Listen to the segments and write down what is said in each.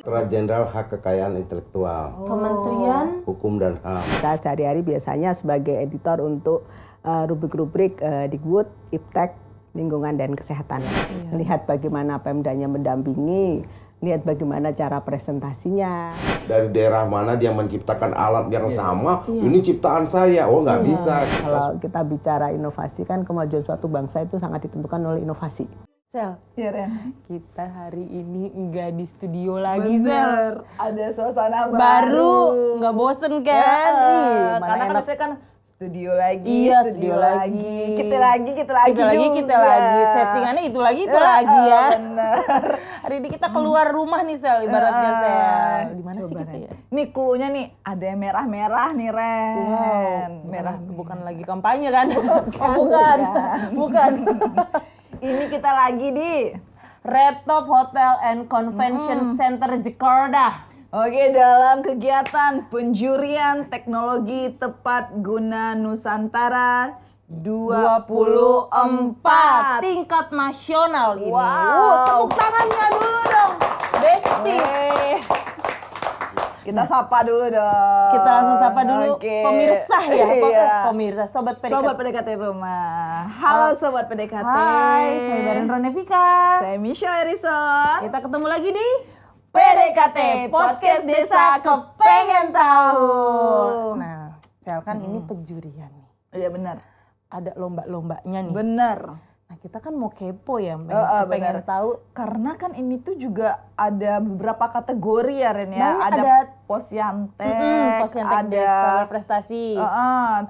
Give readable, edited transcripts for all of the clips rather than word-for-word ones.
Direktorat Jenderal Hak Kekayaan Intelektual. Kementerian Hukum dan HAM. Kita sehari-hari biasanya sebagai editor untuk rubrik-rubrik Dikbud, Iptek, Lingkungan dan Kesehatan. Lihat bagaimana Pemdanya mendampingi, lihat bagaimana cara presentasinya. Dari daerah mana dia menciptakan alat yang sama, ini ciptaan saya, oh nggak bisa. Kalau kita bicara inovasi kan kemajuan suatu bangsa itu sangat ditentukan oleh inovasi. Sel, Iya, Ren. kita hari ini enggak di studio lagi, Sel. Bener, ada suasana Baru, nggak bosen kan? Ih, mana karena kan enak. biasanya kan studio lagi, Iya, studio lagi. Kita lagi Kita lagi. Settingannya itu lagi ya. Bener. Hari ini kita keluar rumah nih, Sel, ibaratnya, Sel. Di mana sih Coba, kita Ren. ya? Nih clue-nya nih, ada yang merah-merah nih, Ren. Wow, merah. bukan lagi kampanye kan? Bukan. Ini kita lagi di Red Top Hotel and Convention Center Jakarta. Oke, dalam kegiatan penjurian teknologi tepat guna Nusantara 24. Tingkat nasional ini. Wow. Tepuk tangannya dulu dong, Besti. Kita sapa dulu dong. Kita langsung sapa dulu Oke. pemirsa ya, Iya. pemirsa, sobat PDKT. Sobat PDKT rumah. Halo Sobat PDKT. Hai, saya Darren Ronevika. Saya Michelle Erison. Kita ketemu lagi di PDKT Podcast Desa Kepengen Tahu. Nah, Sel kan ini penjurian nih. Iya benar. Ada lomba-lombanya nih. Benar. Nah, kita kan mau kepo ya, pengen benar. tahu. Karena kan ini tuh juga ada beberapa kategori ya Ren ya. Banyak, Ada ada Posyantek, Posyantek ada Desa Prestasi,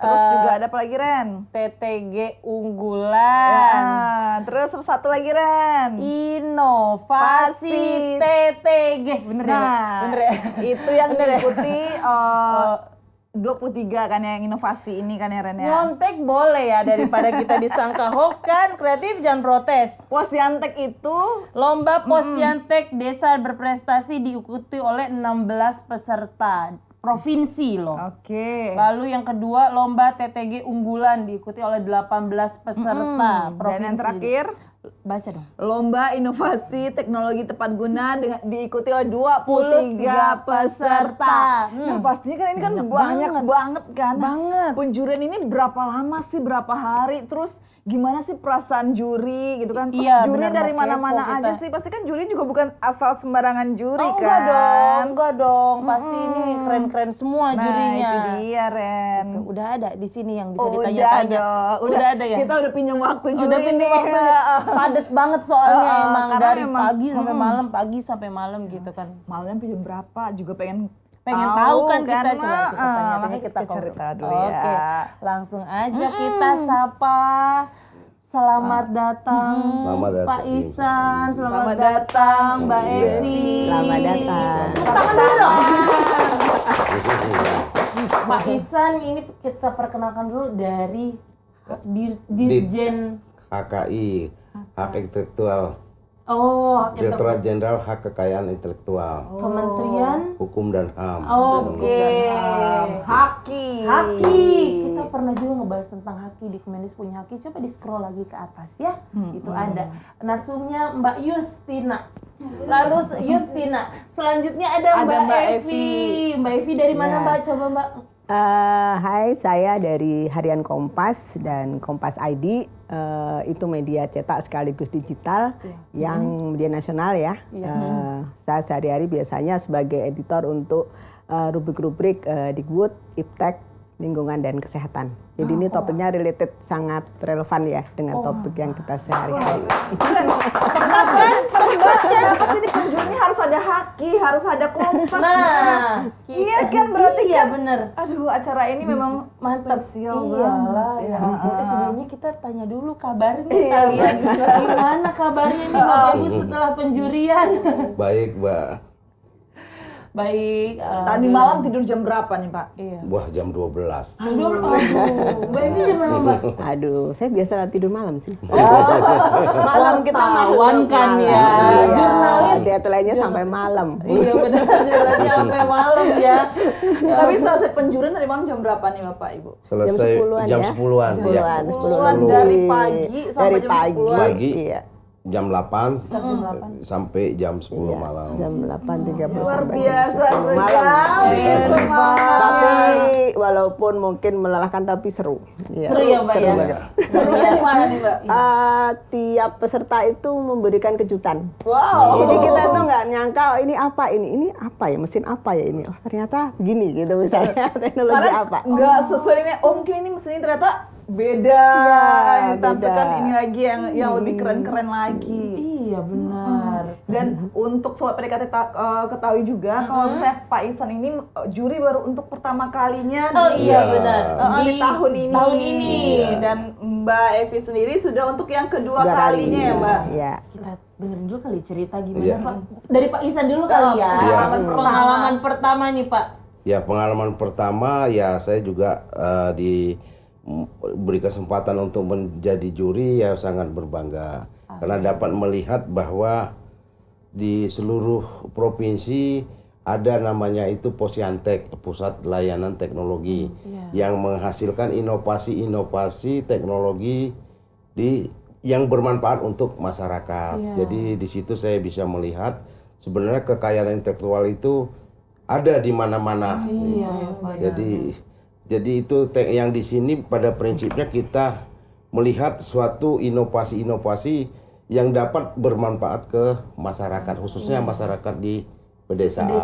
terus juga ada apa lagi Ren? TTG Unggulan, Terus satu lagi Ren. Inovasi TTG. Bener ya? Nah, Bener ya? itu yang Bener ya? diikuti 23 kan yang inovasi ini kan ya Ren ya. Nyontek boleh ya, daripada kita disangka hoax kan, kreatif jangan protes. Posyantek itu Lomba Posyantek Desa Berprestasi diikuti oleh 16 peserta provinsi loh. oke. Lalu yang kedua lomba TTG Unggulan diikuti oleh 18 peserta provinsi. Dan yang terakhir Baca dong. Lomba Inovasi Teknologi Tepat Guna diikuti oleh 23 peserta. Nah pastinya kan ini kan banyak banget kan. Banget. Penjurian ini berapa lama sih, berapa hari, terus gimana sih perasaan juri gitu kan. Terus Iya, juri benar, dari mau mana-mana kepo aja kita. sih. Pasti kan juri juga bukan asal sembarangan juri Oh, kan. enggak dong. Pasti ini keren-keren semua Nah jurinya. itu dia Ren. Tuh, udah ada di sini yang bisa Oh, ditanya-tanya. dong. Udah ada ya? Kita udah pinjam waktu juri Udah pindah nih. waktu padet banget soalnya emang karena dari memang, pagi sampai malam, pagi sampai malam gitu kan. Malamnya pinjam berapa juga pengen Tahu kan kita coba kita tanya, makanya kita cari tahu dulu Oke, ya. langsung aja kita sapa. Selamat datang, Selamat datang. Pak Isan, selamat datang Mbak Evi. Selamat datang. Tangan dulu dong. Pak Isan ini kita perkenalkan dulu dari Dirjen HKI, Hak Intelektual. Direktorat Direktorat Jenderal Hak Kekayaan Intelektual. Kementerian Hukum dan HAM. Oke. Haki. Haki. Kita pernah juga ngebahas tentang haki di Kemenis punya haki. Coba di scroll lagi ke atas ya. Itu ada. Narsumnya Mbak Yustina. Lalu Yustina. Selanjutnya ada Mbak Evi. Mbak Evi dari mana Mbak? Coba Mbak. Hai, saya dari Harian Kompas dan Kompas ID. Itu media cetak sekaligus digital yang media nasional ya. Saya sehari-hari biasanya sebagai editor untuk rubrik-rubrik Dikbud, Iptek, Lingkungan dan Kesehatan. Jadi ini topiknya related, sangat relevan ya dengan topik yang kita sehari-hari. Kenapa sih di penjurinya harus ada haki, harus ada kompas? Nah, Iya kan berarti iya kan. bener. Aduh acara ini memang Mantap. spesial Iyalah banget. ya ampun. Sebelumnya kita tanya dulu kabarnya kalian. Gimana kabarnya nih Bapak Ibu setelah penjurian? Baik, Mbak. Baik. Tadi malam tidur jam berapa nih Pak? Iya. Wah, jam 12. Aduh, Mbak Evi jam berapa Mbak? Aduh, saya biasa tidur malam sih. Malam kita Wartawan kan ya. Jurnalis. Deadline-nya sampai malam. Iya benar, jalannya sampai malam ya. Tapi selesai penjurian tadi malam jam berapa nih Bapak Ibu? Selesai jam 10-an. Jam 10-an. Ya. 10-an dari pagi sampai dari jam pagi. 10-an. Pagi. Iya. jam 8 Start jam 8. sampai jam 10 malam. Jam 8.30 Luar sampai biasa jam 10 malam. sekali semangatnya. Tapi walaupun mungkin melelahkan tapi seru. Iya. Seru ya Mbak ya? Serunya di mana nih Mbak? Tiap peserta itu memberikan kejutan. Wow. Jadi kita tuh nggak nyangka oh, ini apa ya, mesin apa ya ini. Oh ternyata begini gitu misalnya teknologi Karena apa. nggak sesuai ini. Oh mungkin ini mesinnya ternyata beda. Yang ditampilkan beda. ini lagi yang lebih keren-keren lagi. Iya benar. Dan untuk sobat PDKT ketahui juga kalau misalnya Pak Ihsan ini juri baru untuk pertama kalinya Oh di, iya Iya. benar. di tahun ini. Iya. Dan Mbak Evi sendiri sudah untuk yang kedua Dua kali. kalinya ya Mbak. Iya. Kita dengerin dulu kali cerita gimana Iya. Pak. Dari Pak Ihsan dulu kali ya. Iya. Pengalaman pertama nih Pak. Ya pengalaman pertama ya saya juga diberi kesempatan untuk menjadi juri ya sangat berbangga karena dapat melihat bahwa di seluruh provinsi ada namanya itu Posyantek, Pusat Layanan Teknologi yang menghasilkan inovasi-inovasi teknologi yang bermanfaat untuk masyarakat. Jadi di situ saya bisa melihat sebenarnya kekayaan intelektual itu ada di mana-mana. Iya ya Pak. Jadi itu yang di sini pada prinsipnya kita melihat suatu inovasi-inovasi yang dapat bermanfaat ke masyarakat, khususnya masyarakat di pedesaan. Iya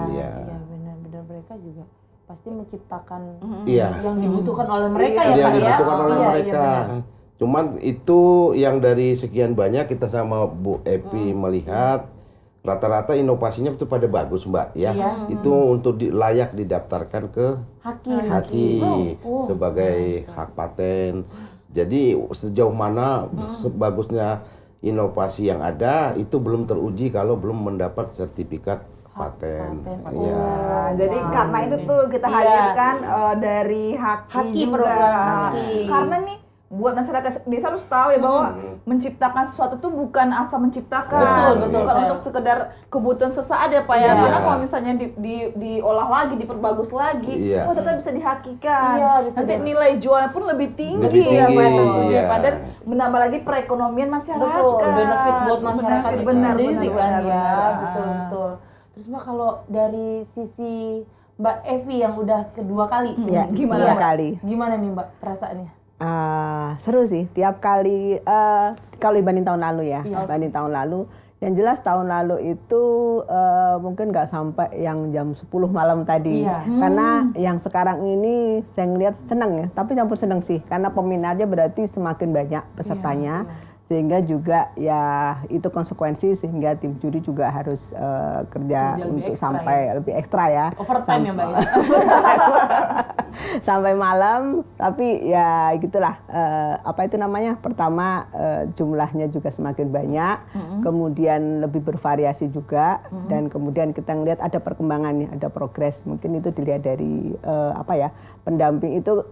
Iya. benar-benar mereka juga pasti menciptakan Iya. yang dibutuhkan oleh mereka ya Yang Pak ya. dibutuhkan oleh Iya, mereka. benar. Cuman itu yang dari sekian banyak kita sama Bu Epi melihat rata-rata inovasinya itu pada bagus Mbak ya. Itu untuk layak didaftarkan ke Haki. sebagai hak paten. Jadi sejauh mana sebagusnya inovasi yang ada itu belum teruji kalau belum mendapat sertifikat paten. Iya. Nah, jadi karena itu tuh kita Iya. hadirkan dari Haki Haki, juga. program Haki. Karena nih buat masyarakat desa harus tahu ya bahwa menciptakan sesuatu tuh bukan asal menciptakan, Betul, bukan saya. untuk sekedar kebutuhan sesaat ya Pak ya. Iya. Karena kalau misalnya diolah lagi, diperbagus lagi, Iya. oh ternyata bisa dihakikan. Iya, bisa Nanti nilai jualnya pun lebih tinggi, Lebih ya Pak tinggi, tentunya. iya. Padahal menambah lagi perekonomian masyarakat. Betul, benefit buat masyarakat Benefit, itu benar, sendiri benar, kan benar, ya, benar. betul. Terus Mbak kalau dari sisi Mbak Evi yang udah kedua kali, Ya, gimana dua Mbak? kali. Gimana nih Mbak perasaannya? Seru sih tiap kali kalau dibanding tahun lalu ya, Iya. dibanding tahun lalu. Yang jelas tahun lalu itu mungkin nggak sampai yang jam 10 malam tadi. Iya. Karena yang sekarang ini saya ngeliat seneng ya, tapi campur seneng sih. Karena peminatnya berarti semakin banyak pesertanya. Sehingga juga ya itu konsekuensi sehingga tim juri juga harus kerja lebih untuk ekstra sampai lebih ekstra ya. Overtime ya Mbak ya? Sampai malam, tapi ya gitulah apa itu namanya, pertama jumlahnya juga semakin banyak, kemudian lebih bervariasi juga, dan kemudian kita ngelihat ada perkembangannya, ada progres. Mungkin itu dilihat dari apa ya, pendamping itu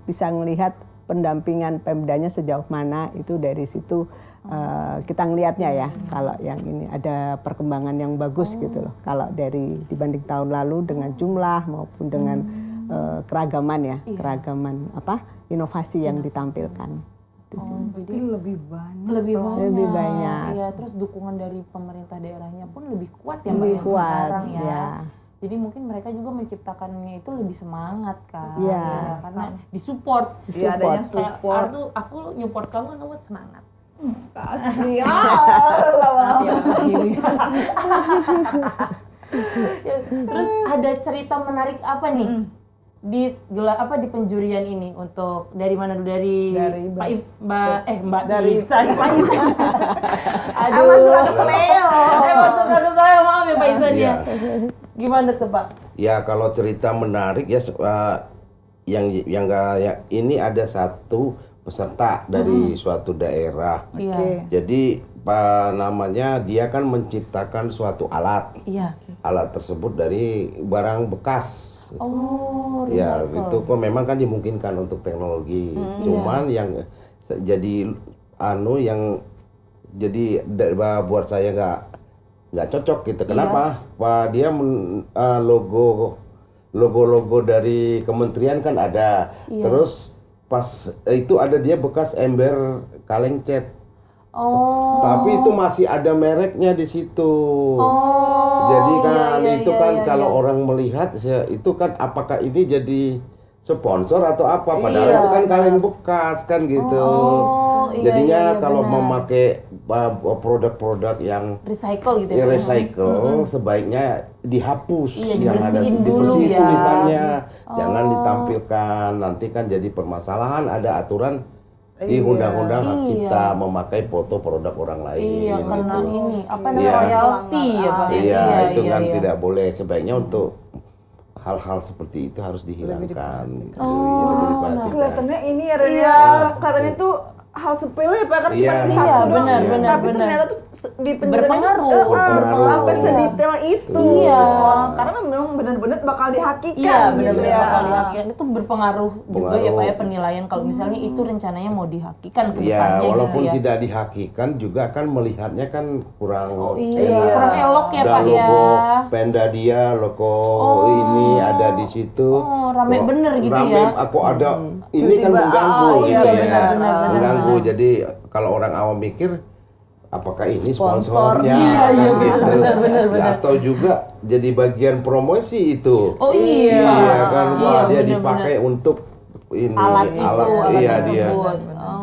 bisa melihat pendampingan Pemdanya sejauh mana, itu dari situ kita ngelihatnya ya. Kalau yang ini ada perkembangan yang bagus gitu loh, kalau dari dibanding tahun lalu dengan jumlah maupun dengan keragaman ya, keragaman apa inovasi yang ditampilkan. Jadi lebih banyak. Lebih banyak. Iya, terus dukungan dari pemerintah daerahnya pun lebih kuat ya Mbak Lebih yang kuat, sekarang ya. ya. Jadi mungkin mereka juga menciptakannya itu lebih semangat kan. Iya. Ya, karena disupport. Iya, adanya Kayak, support. aku nyupport kamu semangat. Kasih. Ya, terus ada cerita menarik apa nih di di penjurian ini untuk dari mana dulu, dari Mbak dari Ihsan, Pak Ihsan. Aduh. Masuk ke Sleo. Masuk ke saya, maaf ya Pak Ihsan ya. Iya. Gimana tuh Pak? Ya kalau cerita menarik ya yang ini ada satu peserta dari suatu daerah. Iya. Jadi namanya dia kan menciptakan suatu alat. Iya. Alat tersebut dari barang bekas. Oh, Ya recycle. itu kok memang kan dimungkinkan untuk teknologi. Cuman yang jadi yang jadi buat saya nggak cocok gitu. Kenapa? Pak dia logo dari kementerian kan ada. Terus pas itu ada dia bekas ember kaleng cat. Oh. Tapi itu masih ada mereknya di situ. Oh. Jadi kan iya, itu iya, kan iya, kalau iya. orang melihat itu kan apakah ini jadi sponsor atau apa? Padahal Iya. itu kan kaleng bekas kan gitu. Oh, iya, Jadinya iya, kalau benar. memakai produk-produk yang Recycle gitu ya. recycle sebaiknya dihapus Iya, yang ada dibersihin dulu dibersihin ya. tulisannya, jangan ditampilkan. Nanti kan jadi permasalahan, ada aturan di undang-undang hak Iya. cipta memakai foto produk orang lain. Iya, karena gitu. ini apa namanya Iya. royalti ya Pak. Iya, itu kan iya. tidak boleh. Sebaiknya untuk hal-hal seperti itu harus dihilangkan. Gitu. Oh, Ya, lebih diperhatikan. Kelihatannya ini ya Ren, Iya. kelihatannya tuh hal sepele ya Pak, kan cuma Iya. satu Iya, doang. benar, Iya. benar, Tapi benar. ternyata tuh di penjara Berpengaruh. Berpengaruh. sampai sedetail itu. Iya. Wah, karena memang benar-benar bakal dihakikan Iya, gitu benar-benar ya. bakal dihakikan. Itu berpengaruh juga ya Pengaruh. Pak ya penilaian kalau misalnya itu rencananya mau dihakikan ke Ya, depannya walaupun gitu ya. tidak dihakikan juga kan melihatnya kan kurang Iya, enak. kurang elok ya Ada Pak ya. logo Penda dia, logo ini ada di situ. Oh, rame Kok bener gitu rame, ya. Aku ada ini kan Tiba-tiba, mengganggu oh, gitu iya, ya. benar, benar, benar. Mengganggu. Jadi kalau orang awam mikir apakah ini Sponsornya. sponsornya Iya, kan iya, gitu. benar, benar, Ya, benar. atau juga jadi bagian promosi itu. Oh iya. Iya kan, Iya, wah dia benar, dipakai untuk ini alat itu, alat iya dia. tersebut. Oh.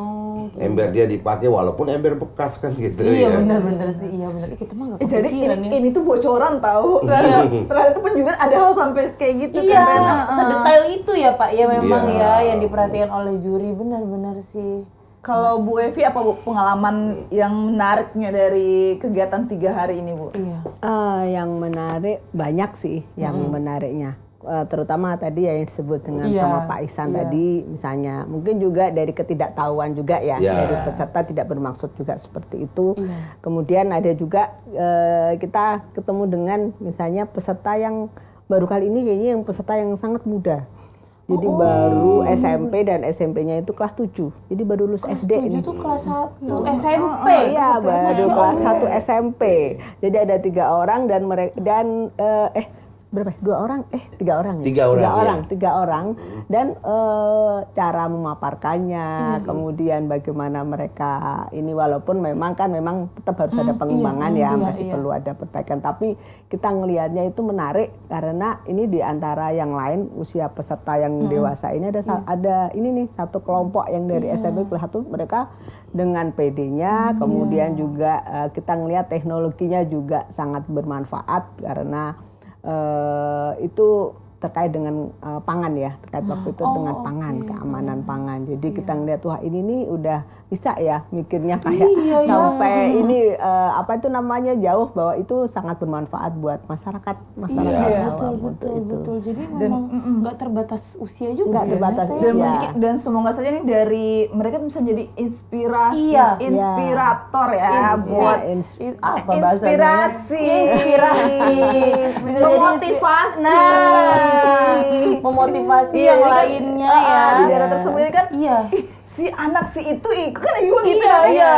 Ember dia dipakai walaupun ember bekas kan gitu Iya ya. benar-benar sih, iya benar. Kita mah nggak Jadi kepikiran ya. ini tuh bocoran tahu. Ternyata penjualan ada hal sampai kayak gitu Iya, kan. Ren. sedetail itu ya Pak ya memang Iya. ya yang diperhatikan oleh juri benar-benar sih. Kalau Bu Evi apa Bu pengalaman yang menariknya dari kegiatan 3 hari ini Bu? Iya. Yang menarik banyak sih yang menariknya. Terutama tadi ya yang disebut dengan Iya, sama Pak Ihsan tadi misalnya mungkin juga dari ketidaktahuan juga ya Iya. dari peserta tidak bermaksud juga seperti itu. Iya. Kemudian ada juga kita ketemu dengan misalnya peserta yang baru kali ini kayaknya yang peserta yang sangat muda. Jadi baru SMP dan SMP-nya itu kelas 7. Jadi baru lulus SD ini. Itu kelas 1 SMP. Iya, baru Masya kelas Allah. 1 SMP. Jadi ada 3 orang dan mereka berapa? 2 orang? 3 orang. Ya? 3 orang, ya. 3 orang. Dan cara memaparkannya, kemudian bagaimana mereka ini walaupun memang tetap harus ada pengembangan ya, masih perlu ada perbaikan. Tapi kita ngelihatnya itu menarik karena ini di antara yang lain usia peserta yang dewasa ini ada ini nih satu kelompok yang dari SMP kelas 1 mereka dengan PD-nya, kemudian juga kita ngelihat teknologinya juga sangat bermanfaat karena itu terkait dengan pangan ya, terkait waktu itu dengan pangan, keamanan pangan. Jadi kita ngeliat wah ini nih udah bisa ya mikirnya kayak sampai ini apa itu namanya jauh bahwa itu sangat bermanfaat buat masyarakat Iya. bawah Betul, itu. betul. Jadi memang nggak terbatas usia juga. Nggak ya, terbatas Nat, ya? Dan, Iya. dan semoga saja nih dari mereka bisa jadi inspirasi, Iya. inspirator ya buat Apa bahasanya? inspirasi, Bisa jadi memotivasi. Nah, memotivasi Iya, yang jadi kan, lainnya ya. di daerah tersebut ini kan Iya. ih, si anak si itu ikut kan ibu gitu Iya, iya.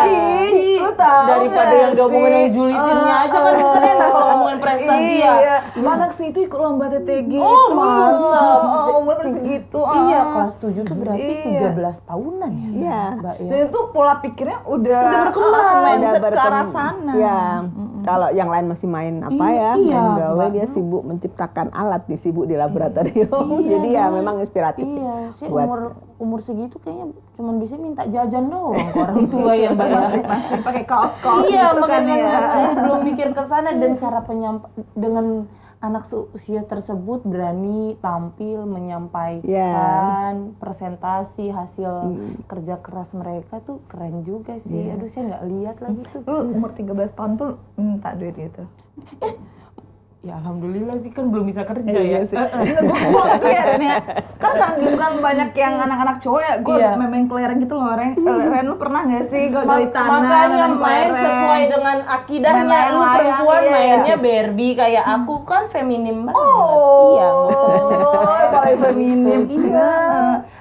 Ih, lu tahu Daripada nggak yang ngomongin sih? yang julitinnya aja kan enak kalau ngomongin prestasi ya. Iya, anak si itu ikut lomba TTG Oh, itu. mantap. Umur segitu. Iya, kelas 7 tuh berarti Iya. 13 tahunan ya. Iya. Mbak ya. Dan itu pola pikirnya udah berkembang. mindset Udah ke arah sana. Ya, kalau yang lain masih main apa ya, Iya, main gawe Mbak. dia sibuk menciptakan alat, sibuk di laboratorium. Jadi ya memang inspiratif. Iya, sih buat- umur segitu kayaknya cuma bisa minta jajan doang ke orang tua ya Mbak ya. Masih pakai kaos-kaos Iya, gitu kan makanya ya. saya belum mikir ke sana dan cara dengan anak seusia tersebut berani tampil menyampaikan presentasi hasil kerja keras mereka tuh keren juga sih. Aduh, saya nggak lihat lagi tuh. Lu umur 13 tahun tuh minta duit gitu. Ya alhamdulillah sih kan belum bisa kerja Iya ya. sih. Gue tuh ya Ren ya. Kan bukan banyak yang anak-anak cowok ya. Gue Iya. memang kelereng gitu loh Ren. Ren lu pernah gak sih gali tanah Makanya memang main kelereng? sesuai dengan akidahnya. Main Lu layang-layang, perempuan iya, mainnya iya. Barbie kayak aku kan feminim banget. Oh, Iya, nggak usah. paling feminim. Iya.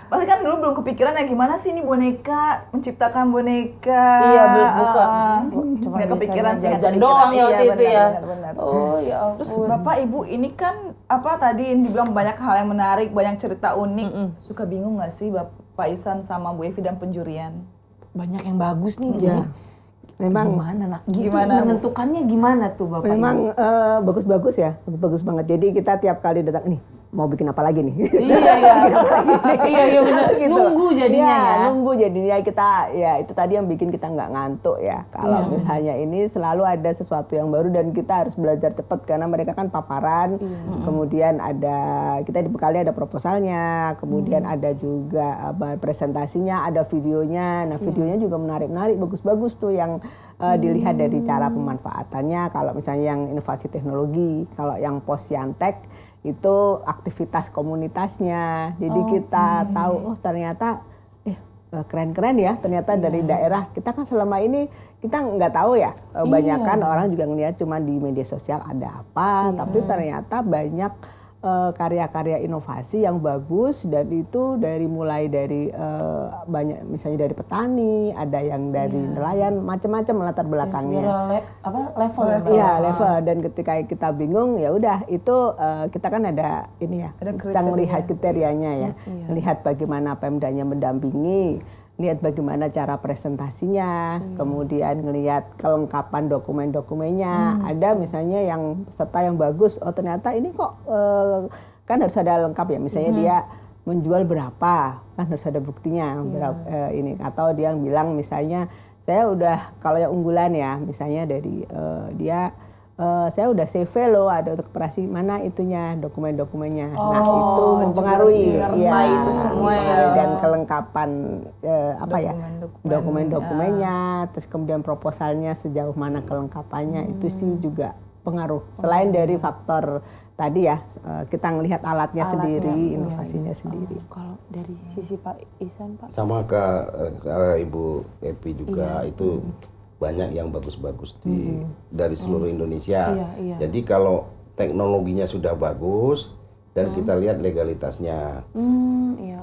Pasti kan dulu belum kepikiran ya gimana sih ini boneka, menciptakan boneka. Iya, bukan. Cuma Nggak kepikiran sih, nggak jajan kepikiran. doang ya Iya, waktu itu ya. benar. Oh ya ampun. Terus Bapak Ibu ini kan apa tadi yang dibilang banyak hal yang menarik, banyak cerita unik. Suka bingung nggak sih Bapak Ihsan sama Bu Evi dan penjurian? Banyak yang bagus nih. Iya. Jadi Memang Gimana nak? Gitu Gimana, Bu? menentukannya gimana tuh Bapak? memang bagus-bagus ya, bagus banget. Jadi kita tiap kali datang nih mau bikin apa lagi nih? Iya iya benar. Gitu. Nunggu jadinya Iya, ya. nunggu jadinya kita ya itu tadi yang bikin kita nggak ngantuk ya. Kalau misalnya ini selalu ada sesuatu yang baru dan kita harus belajar cepat karena mereka kan paparan. Kemudian ada kita dibekali ada proposalnya, kemudian ada juga presentasinya, ada videonya. Nah videonya juga menarik-menarik, bagus-bagus tuh yang dilihat dari cara pemanfaatannya. Kalau misalnya yang inovasi teknologi, kalau yang Posyantek itu aktivitas komunitasnya. Jadi kita tahu oh ternyata keren-keren ya ternyata dari daerah. Kita kan selama ini kita nggak tahu ya. Banyakan orang juga ngelihat cuma di media sosial ada apa, tapi ternyata banyak karya-karya inovasi yang bagus dan itu mulai dari banyak misalnya dari petani, ada yang dari nelayan, macam-macam latar belakangnya. Level ya? Iya level dan ketika kita bingung ya udah itu kita kan ada ini ya kita melihat kriterianya ya, melihat bagaimana Pemdanya mendampingi, lihat bagaimana cara presentasinya, kemudian ngelihat kelengkapan dokumen-dokumennya. Ada misalnya yang peserta yang bagus, oh ternyata ini kok kan harus ada lengkap ya, misalnya dia menjual berapa, kan harus ada buktinya berapa ini. Atau dia yang bilang misalnya saya udah kalau yang unggulan ya, misalnya dari dia saya udah CV loh, ada untuk operasi mana itunya dokumen-dokumennya. Nah itu mempengaruhi ya itu semua ya. Dan kelengkapan apa ya dokumen-dokumennya, terus kemudian proposalnya sejauh mana kelengkapannya itu sih juga pengaruh. Selain dari faktor tadi ya kita ngelihat alatnya sendiri, inovasinya sendiri. Kalau dari sisi Pak Ihsan Pak? Sama ke Ibu Epi juga itu banyak yang bagus-bagus dari seluruh Indonesia. Jadi kalau teknologinya sudah bagus dan kita lihat legalitasnya.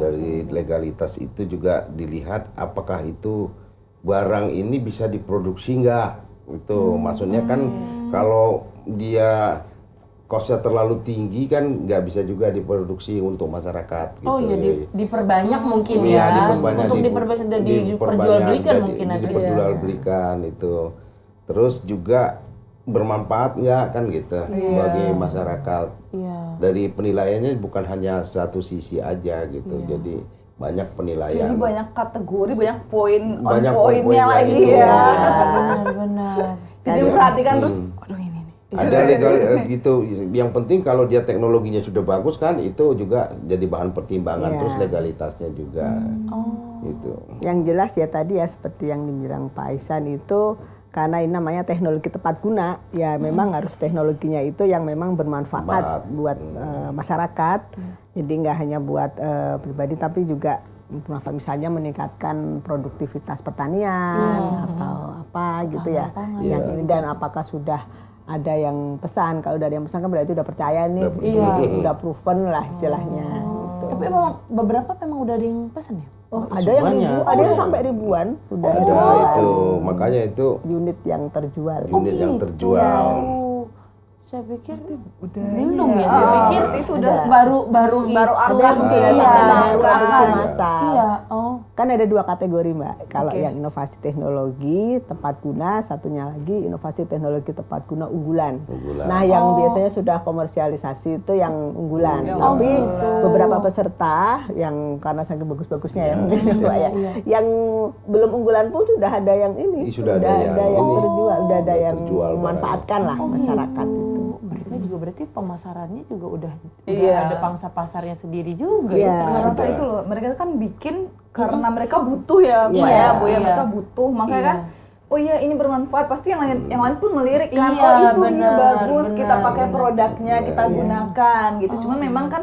Dari legalitas itu juga dilihat apakah itu barang ini bisa diproduksi nggak. Itu maksudnya kan kalau dia kosnya terlalu tinggi kan nggak bisa juga diproduksi untuk masyarakat gitu. Oh ya diperbanyak mungkin Iya, ya. diperbanyak, Untuk diperjualbelikan mungkin nanti. Diperjualbelikan itu. Terus juga bermanfaat nggak kan gitu bagi masyarakat. Dari penilaiannya bukan hanya satu sisi aja gitu. Jadi banyak penilaian. Jadi banyak kategori, banyak poin Banyak poinnya poin-poinnya lagi itu. ya. Benar. Jadi perhatikan terus, aduh ini nih. Ada legal gitu. Yang penting kalau dia teknologinya sudah bagus kan itu juga jadi bahan pertimbangan. Terus legalitasnya juga. Gitu. Yang jelas ya tadi ya seperti yang dibilang Pak Ihsan itu karena ini namanya teknologi tepat guna ya memang harus teknologinya itu yang memang bermanfaat buat masyarakat. Jadi nggak hanya buat pribadi tapi juga misalnya meningkatkan produktivitas pertanian atau apa gitu ya. Yang ini dan apakah sudah ada yang pesan, kalau udah ada yang pesan kan berarti udah percaya nih, udah proven lah istilahnya. Gitu. Tapi emang beberapa memang udah ada yang pesan ya? Oh ada yang ada yang sampai ribuan udah Ada itu, makanya itu unit yang terjual. unit yang terjual. Saya pikir Udah belum ya. Saya pikir itu udah baru argan sih ya, baru kan. aksi massal. Iya, Kan ada dua kategori Mbak. Kalau yang inovasi teknologi tepat guna, satunya lagi inovasi teknologi tepat guna unggulan. Nah yang biasanya sudah komersialisasi itu yang unggulan. Tapi beberapa peserta yang karena saking bagus-bagusnya ya mungkin Mbak ya, yang belum unggulan pun sudah ada yang ini, Sudah ada ada yang yang terjual, udah ada yang terjual memanfaatkan lah masyarakat itu. mereka juga berarti pemasarannya juga udah ada pangsa pasarnya sendiri juga ya. Rata itu loh, mereka kan bikin karena mereka butuh ya, Mbak ya, Bu ya, mereka butuh, makanya kan oh iya ini bermanfaat, pasti yang lain pun melirik kan, oh itu iya bagus, kita pakai produknya, kita gunakan gitu. Cuman memang kan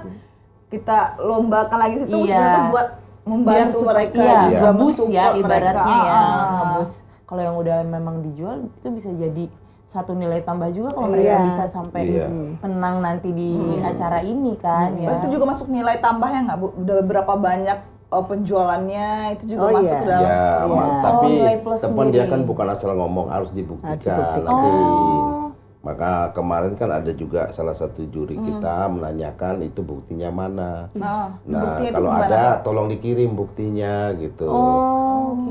kita lombakan lagi situ sebenarnya tuh buat membantu mereka juga ya ibaratnya mereka. ya ngebus. Kalau yang udah memang dijual itu bisa jadi satu nilai tambah juga kalau mereka bisa sampai menang nanti di acara ini kan ya. Itu juga masuk nilai tambahnya nggak Bu? Udah berapa banyak penjualannya itu juga masuk ke dalam. Tapi teman dia kan bukan asal ngomong, harus dibuktikan nanti. Maka kemarin kan ada juga salah satu juri kita menanyakan itu buktinya mana. Nah kalau ada tolong dikirim buktinya gitu.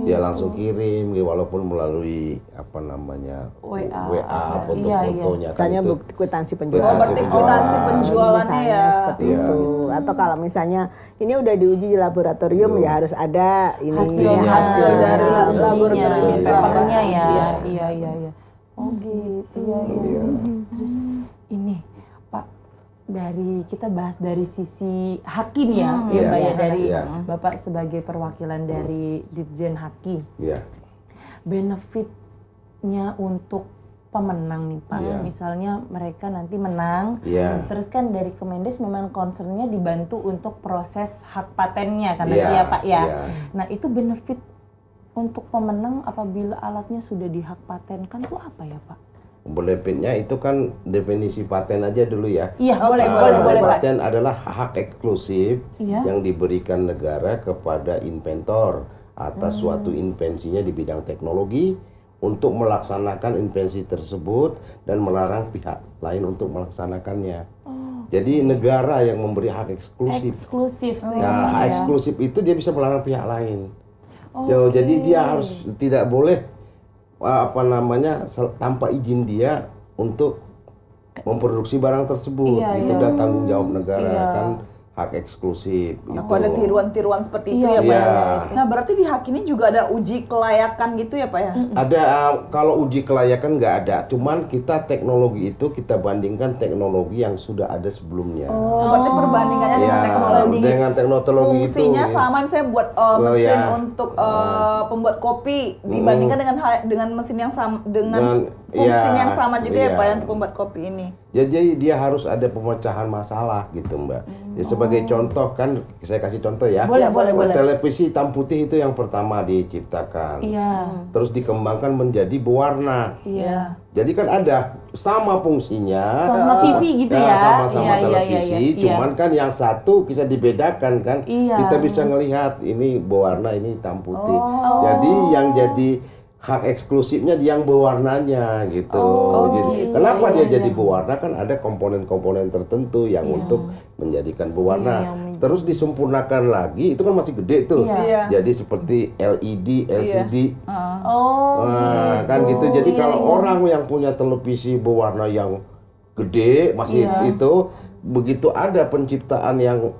Dia langsung kirim, walaupun melalui apa namanya WA foto-fotonya kan Misalnya itu. bukti kwitansi Oh, penjualan. berarti kwitansi penjualannya Misalnya ya. seperti itu. Atau kalau misalnya ini udah diuji di laboratorium ya harus ada ini Hasil dari laboratorium itu. papernya ya. Iya. Iya. Oh gitu ya. Terus ini Pak, dari kita bahas dari sisi Haki nih ya, ya Mbak ya, dari Bapak sebagai perwakilan dari Ditjen Haki. Iya. Benefitnya untuk pemenang nih Pak, misalnya mereka nanti menang, Iya. terus kan dari Kemendes memang concernnya dibantu untuk proses hak patennya kan Iya, nanti ya Pak ya. iya. Nah itu benefit untuk pemenang apabila alatnya sudah dihak patenkan tuh apa ya Pak? Benefitnya itu kan definisi paten aja dulu ya. Iya boleh Pak. Paten adalah hak eksklusif Iya. yang diberikan negara kepada inventor atas suatu invensinya di bidang teknologi untuk melaksanakan invensi tersebut dan melarang pihak lain untuk melaksanakannya. Jadi negara yang memberi hak eksklusif. Eksklusif tuh ya Nah, Pak hak ya. eksklusif itu dia bisa melarang pihak lain. Jadi dia harus tidak boleh tanpa izin dia untuk memproduksi barang tersebut. Itu udah tanggung jawab negara kan, hak eksklusif. Aku ada tiruan-tiruan seperti itu ya Pak ya. Nah berarti di hak ini juga ada uji kelayakan gitu ya Pak ya? Ada kalau uji kelayakan nggak ada, cuman kita teknologi itu kita bandingkan teknologi yang sudah ada sebelumnya. Berarti perbandingannya dengan teknologi. Dengan teknologi Fungsinya itu. sama misalnya buat mesin untuk pembuat kopi dibandingkan dengan mesin yang sama dengan fungsinya yang sama juga ya Pak ya untuk pembuat kopi ini. Jadi dia harus ada pemecahan masalah gitu Mbak. Ya, sebagai contoh kan, saya kasih contoh ya. Boleh. Televisi hitam putih itu yang pertama diciptakan. Iya. Terus dikembangkan menjadi berwarna. Iya. Jadi kan ada sama fungsinya. Sama-sama TV gitu ya. Sama-sama Iya, televisi, iya. cuman kan yang satu bisa dibedakan kan. Iya. Kita bisa ngelihat ini berwarna, ini hitam putih. Jadi yang jadi hak eksklusifnya yang berwarnanya gitu. Jadi kenapa dia jadi berwarna kan ada komponen-komponen tertentu yang untuk menjadikan berwarna. Terus disempurnakan lagi itu kan masih gede tuh. Iya. Jadi seperti LED, LCD. Oh. Nah, kan gitu. Jadi kalau orang yang punya televisi berwarna yang gede masih itu begitu ada penciptaan yang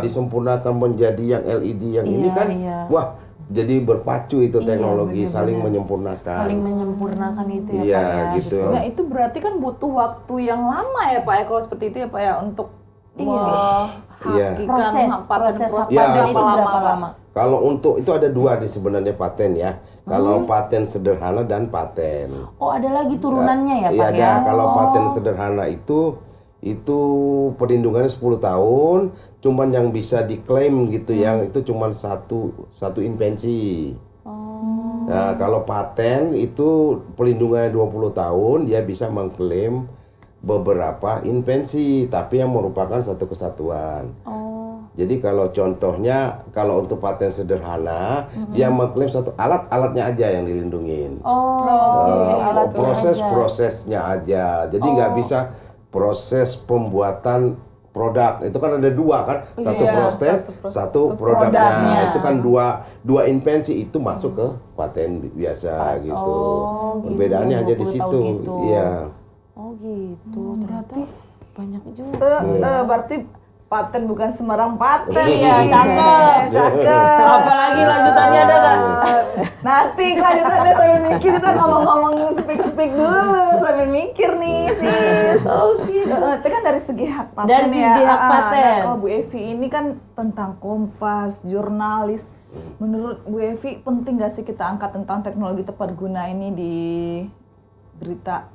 disempurnakan menjadi yang LED yang ini kan wah jadi berpacu itu teknologi saling menyempurnakan. Saling menyempurnakan itu ya Iya, Pak ya. gitu. Nah itu berarti kan butuh waktu yang lama ya Pak ya kalau seperti itu ya Pak ya untuk menghakikan Proses hak Ya, paten itu berapa berapa lama? lama? Kalau untuk itu ada dua di sebenarnya paten ya. Kalau paten sederhana dan paten. Oh ada lagi turunannya ya Iya Pak ada. ya? Kalau paten sederhana itu perlindungannya 10 tahun, cuman yang bisa diklaim gitu yang itu cuman satu invensi. Nah, kalau paten itu perlindungannya 20 tahun, dia bisa mengklaim beberapa invensi tapi yang merupakan satu kesatuan. Jadi kalau contohnya kalau untuk paten sederhana, dia mengklaim satu alat-alatnya aja yang dilindungin. Proses-prosesnya aja. Jadi nggak bisa proses pembuatan produk itu kan ada dua kan, satu proses, satu produknya. Itu kan dua invensi itu masuk ke paten biasa gitu. Perbedaannya hanya di 20 situ. tahun gitu. Iya. Oh gitu, ternyata banyak juga. Berarti paten bukan sembarang paten. Iya, cakep. Apalagi lanjutannya ada nggak? Nanti lanjutannya sambil mikir, kita ngomong-ngomong speak dulu sambil mikir nih sis. Itu kan dari segi hak paten Dari segi hak paten. Nah, kalau Bu Evi ini kan tentang Kompas, jurnalis. Menurut Bu Evi penting gak sih kita angkat tentang teknologi tepat guna ini di berita?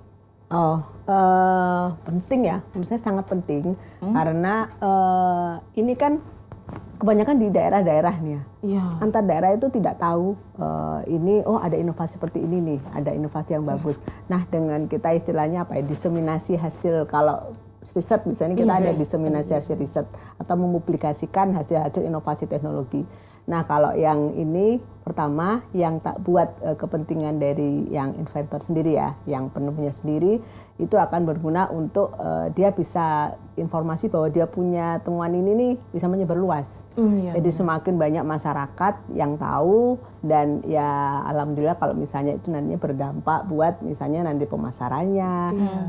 Penting ya, menurut saya sangat penting karena ini kan kebanyakan di daerah-daerah nih ya. Iya. Antar daerah itu tidak tahu ini ada inovasi seperti ini nih, ada inovasi yang bagus. Nah dengan kita istilahnya apa ya, diseminasi hasil kalau riset misalnya kita ada diseminasi hasil riset atau mempublikasikan hasil-hasil inovasi teknologi. Nah kalau yang ini pertama yang tak buat kepentingan dari yang inventor sendiri ya, yang penemunya sendiri itu akan berguna untuk dia bisa informasi bahwa dia punya temuan ini nih bisa menyebar luas. Jadi semakin banyak masyarakat yang tahu, dan ya alhamdulillah kalau misalnya itu nantinya berdampak buat misalnya nanti pemasarannya,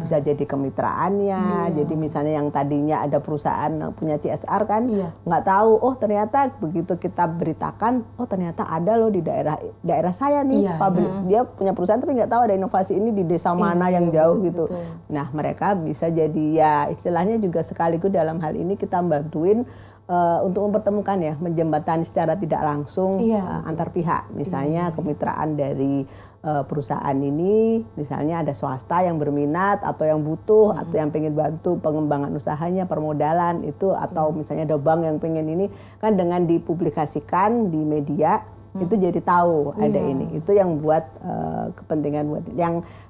bisa jadi kemitraannya. Jadi misalnya yang tadinya ada perusahaan punya CSR kan, nggak tahu, oh ternyata begitu kita beritakan, oh ternyata ada loh di daerah saya nih, dia punya perusahaan tapi nggak tahu ada inovasi ini di desa mana yang jauh gitu. Nah mereka bisa jadi ya istilahnya juga sekaligus dalam hal ini kita bantuin untuk mempertemukan ya, menjembatani secara tidak langsung antar pihak. Misalnya kemitraan dari perusahaan ini, misalnya ada swasta yang berminat atau yang butuh atau yang pengen bantu pengembangan usahanya, permodalan itu, atau misalnya ada bank yang pengen ini, kan dengan dipublikasikan di media itu jadi tahu ada ini. Itu yang buat kepentingan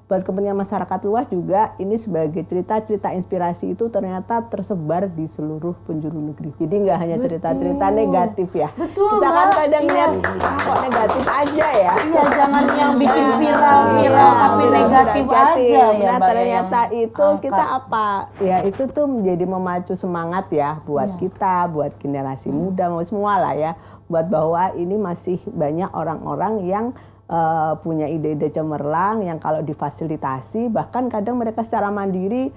buat kepentingan masyarakat luas juga, ini sebagai cerita-cerita inspirasi itu ternyata tersebar di seluruh penjuru negeri. Jadi nggak hanya cerita-cerita negatif ya. Kita kan kadang lihat kok negatif aja ya. Iya, jangan yang bikin viral tapi negatif aja ya. Nah ternyata itu kita apa? Ya itu tuh menjadi memacu semangat ya buat kita, buat generasi muda, mau semua lah ya. Buat bahwa ini masih banyak orang-orang yang punya ide-ide cemerlang yang kalau difasilitasi bahkan kadang mereka secara mandiri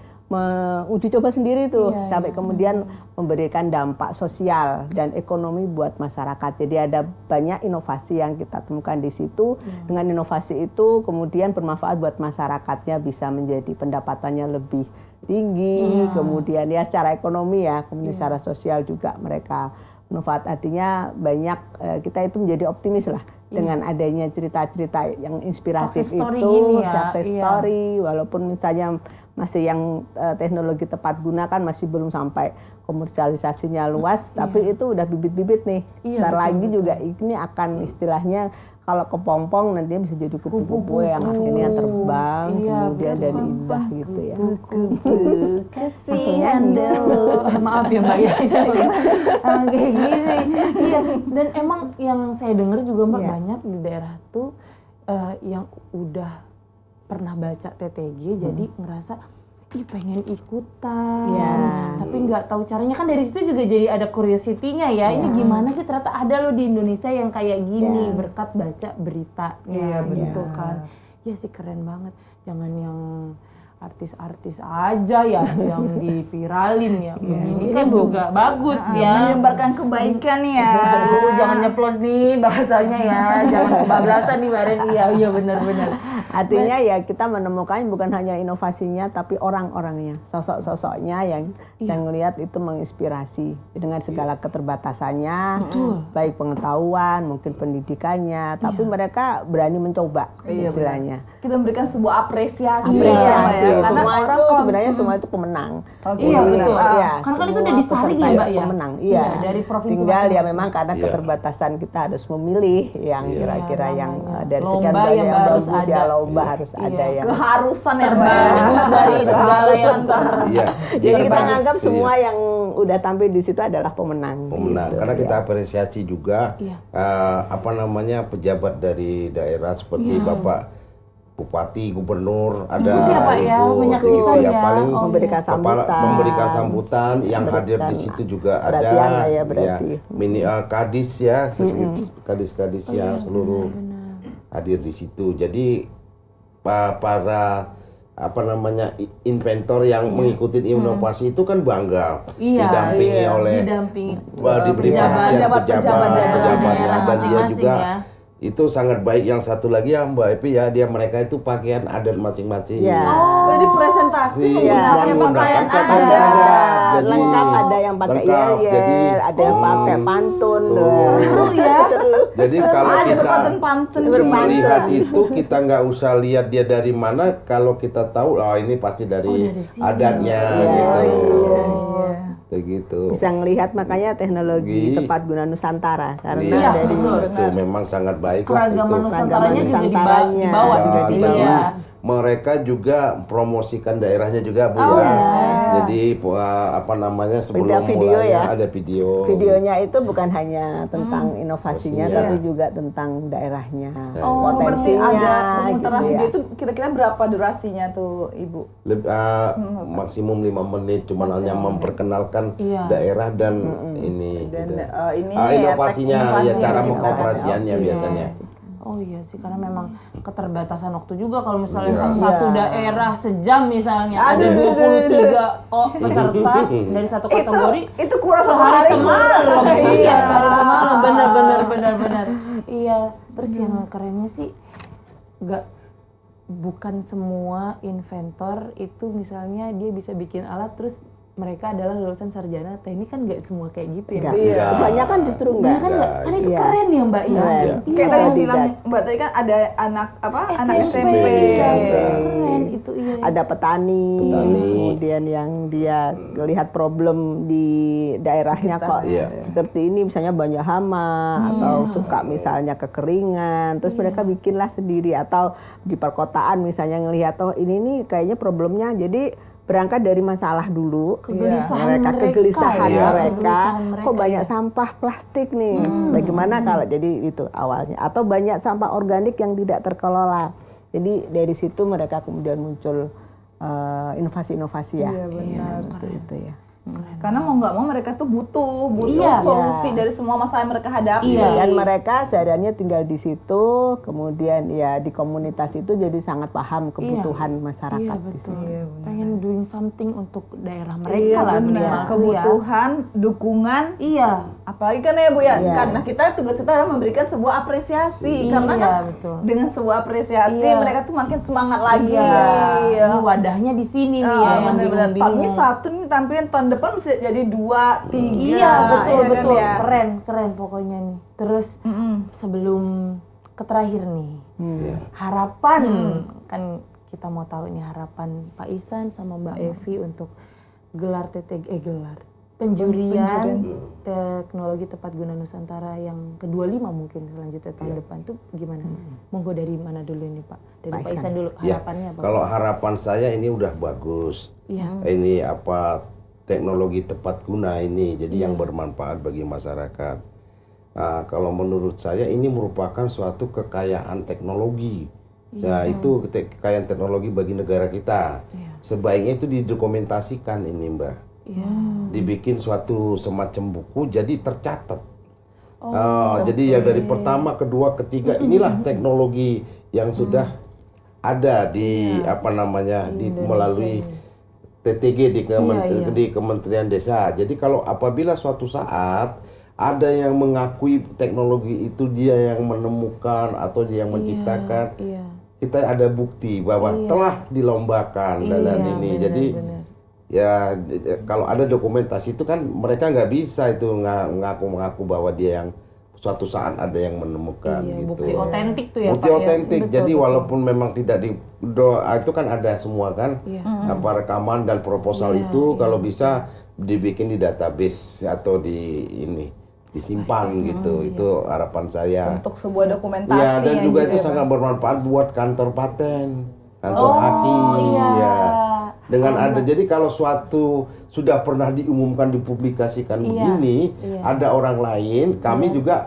uji coba sendiri tuh sampai kemudian memberikan dampak sosial dan ekonomi buat masyarakat. Jadi ada banyak inovasi yang kita temukan di situ. Dengan inovasi itu kemudian bermanfaat buat masyarakatnya, bisa menjadi pendapatannya lebih tinggi, kemudian ya secara ekonomi ya, kemudian secara sosial juga mereka manfaat. Artinya banyak, kita itu menjadi optimis lah dengan adanya cerita-cerita yang inspiratif itu, success story, walaupun misalnya masih yang teknologi tepat guna kan masih belum sampai komersialisasinya luas, tapi itu udah bibit-bibit nih. Ntar lagi juga ini akan istilahnya kalau kepompong nantinya bisa jadi kupu-kupu yang akhirnya terbang, kemudian dan indah gitu ya. Kupu-kupu kasihan dulu. Maaf ya Mbak ya. Emang kayak gini. Iya, dan emang yang saya dengar juga Mbak banyak di daerah tuh yang udah pernah baca TTG jadi ngerasa pengen ikutan, tapi nggak tahu caranya. Kan dari situ juga jadi ada curiosity-nya ya. Ini gimana sih ternyata ada loh di Indonesia yang kayak gini berkat baca beritanya gitu kan. Ya sih keren banget. Jangan yang artis-artis aja ya yang dipiralin ya. Ini kan juga bagus ya. Menyebarkan kebaikan ya. Aduh, jangan nyeplos nih bahasanya ya. Jangan kebablasan nih Mbak Ren. Iya benar-benar. Artinya ya kita menemukan bukan hanya inovasinya tapi orang-orangnya, sosok-sosoknya yang ngelihat itu menginspirasi dengan segala keterbatasannya, baik pengetahuan, mungkin pendidikannya, tapi mereka berani mencoba istilahnya. Kita memberikan sebuah apresiasi ya. Karena Semua orang itu sebenarnya semua itu pemenang. Iya betul. Iya, Karena kan itu udah disaring ya Mbak ya. Pemenang. Iya. Dari provinsi Tinggal ya masing-masing. memang karena keterbatasan kita harus memilih yang kira-kira yang dari Lomba sekian banyak yang yang harus bagus ada. ya, lomba harus ada yang keharusan ya Mbak. Bagus dari segala yang Iya. jadi kita nganggap semua yang udah tampil di situ adalah pemenang. Pemenang. Gitu, Karena kita ya. apresiasi juga pejabat dari daerah seperti Bapak Bupati, Gubernur, ada ya, Pak, ya, menyaksikan ya. paling Memberikan sambutan. memberikan sambutan, yang hadir di situ juga ada perhatian lah ya berarti. kadis ya, kadis-kadis yang seluruh hadir di situ. Jadi para inventor yang mengikuti inovasi itu kan bangga didampingi oleh diberi perhatian pejabatnya, dan dia juga itu sangat baik. Yang satu lagi ya Mbak Epi ya, mereka itu pakaian adat masing-masing. Jadi presentasi menggunakan pakaian adat. Jadi lengkap, ada yang pakai yel-yel, ada yang pakai pantun. Seru ya. Jadi kalau kita pantun melihat itu, kita nggak usah lihat dia dari mana. Kalau kita tahu, ini pasti dari adatnya gitu. Begitu. Bisa ngelihat makanya teknologi tepat guna Nusantara karena dari itu memang sangat baik lah itu. Keragaman Nusantaranya juga dibawa di sini ya. mereka juga promosikan daerahnya juga Bu ya. Jadi apa namanya sebelum Video mulai ya. ada video. Videonya itu bukan hanya tentang inovasinya, Pastinya. tapi juga tentang daerahnya, Oh, berarti potensinya, ada pemutaran gitu ya. video itu kira-kira berapa durasinya tuh Ibu? Maksimum 5 menit, cuman hanya memperkenalkan Iya. daerah dan ini. Dan gitu. ini inovasinya, ya cara inovasi. pengoperasiannya biasanya. Oh iya sih, karena memang keterbatasan waktu juga kalau misalnya Iya. satu daerah sejam misalnya ada 23 peserta dari satu kategori Itu kurang satu sehari hari semalam. kurang. Iya, sehari semalam, benar. Iya, terus yang kerennya sih bukan semua inventor itu misalnya dia bisa bikin alat terus mereka adalah lulusan sarjana teknik, kan nggak semua kayak gitu ya. Enggak. Mbak? Iya. Kebanyakan justru Iya enggak. kan nggak? Kan itu Iya. keren ya Mbak ya. Keren. Iya. Kayak tadi Jadi bilang dat- Mbak tadi kan ada anak anak SMP. SMP. Keren itu iya. Ada petani, kemudian yang dia lihat problem di daerahnya kok Iya. seperti ini, misalnya banyak hama atau suka misalnya kekeringan, terus mereka bikinlah sendiri, atau di perkotaan misalnya ngelihat oh ini nih kayaknya problemnya, jadi berangkat dari masalah dulu, Kegelisahan mereka, kegelisahan ya. mereka, Kegelisahan mereka, kok banyak ya. sampah plastik nih, bagaimana kalau jadi itu awalnya, atau banyak sampah organik yang tidak terkelola, jadi dari situ mereka kemudian muncul inovasi-inovasi ya. Iya benar. Itu ya. Karena mau nggak mau mereka tuh butuh Iya. solusi dari semua masalah yang mereka hadapi. Iya. Dan mereka sehariannya tinggal di situ, kemudian ya di komunitas itu jadi sangat paham kebutuhan masyarakat Iya di betul. situ. Pengen doing something untuk daerah mereka Iya lah benar. minimal tuh ya. Kebutuhan, dukungan, Iya. apalagi kan ya Bu ya, Iya. karena kita tugas kita adalah memberikan sebuah apresiasi. Karena Iya, kan betul. dengan sebuah apresiasi Iya. mereka tuh makin semangat lagi. Iya. Ini wadahnya di sini nih ya yang benar-benar. Pak, ini bingung-bingung. satu nih tampilin tahun depan bisa jadi 2, 3. Iya betul ya kan betul. ya? Keren pokoknya nih. Terus sebelum ke terakhir nih. Harapan kan kita mau tahu ini harapan Pak Ihsan sama Mbak Evi untuk gelar penjurian teknologi tepat guna Nusantara yang ke-25 mungkin selanjutnya tahun depan tuh gimana? Monggo dari mana dulu nih Pak? Dari Pak Ihsan dulu Ya, harapannya apa? kalau harapan saya ini udah bagus. Iya. Ini apa teknologi tepat guna ini, jadi yang bermanfaat bagi masyarakat. Nah, kalau menurut saya ini merupakan suatu kekayaan teknologi. Nah, itu kekayaan teknologi bagi negara kita. Sebaiknya itu didokumentasikan ini, Mbak. Dibikin suatu semacam buku, jadi tercatat. Jadi ya dari pertama, kedua, ketiga, inilah teknologi yang sudah ada di apa namanya melalui TTG di Kementerian Desa. Jadi kalau apabila suatu saat ada yang mengakui teknologi itu dia yang menemukan atau dia yang menciptakan, kita ada bukti bahwa telah dilombakan dalam ini. Jadi ya kalau ada dokumentasi itu kan mereka nggak bisa itu mengaku bahwa dia yang suatu saat ada yang menemukan gitu. Bukti otentik tuh ya Bukti Pak, otentik. ya? Jadi Betul. walaupun memang tidak di itu kan ada semua kan apa rekaman dan proposal itu kalau bisa dibikin di database atau di ini disimpan gitu. Itu harapan saya. Untuk sebuah dokumentasi Ya, dan yang juga itu ya, sangat Pak. bermanfaat buat kantor paten, kantor haki, iya. ya. Dengan ada, jadi kalau suatu sudah pernah diumumkan, dipublikasikan begini, ada orang lain, kami juga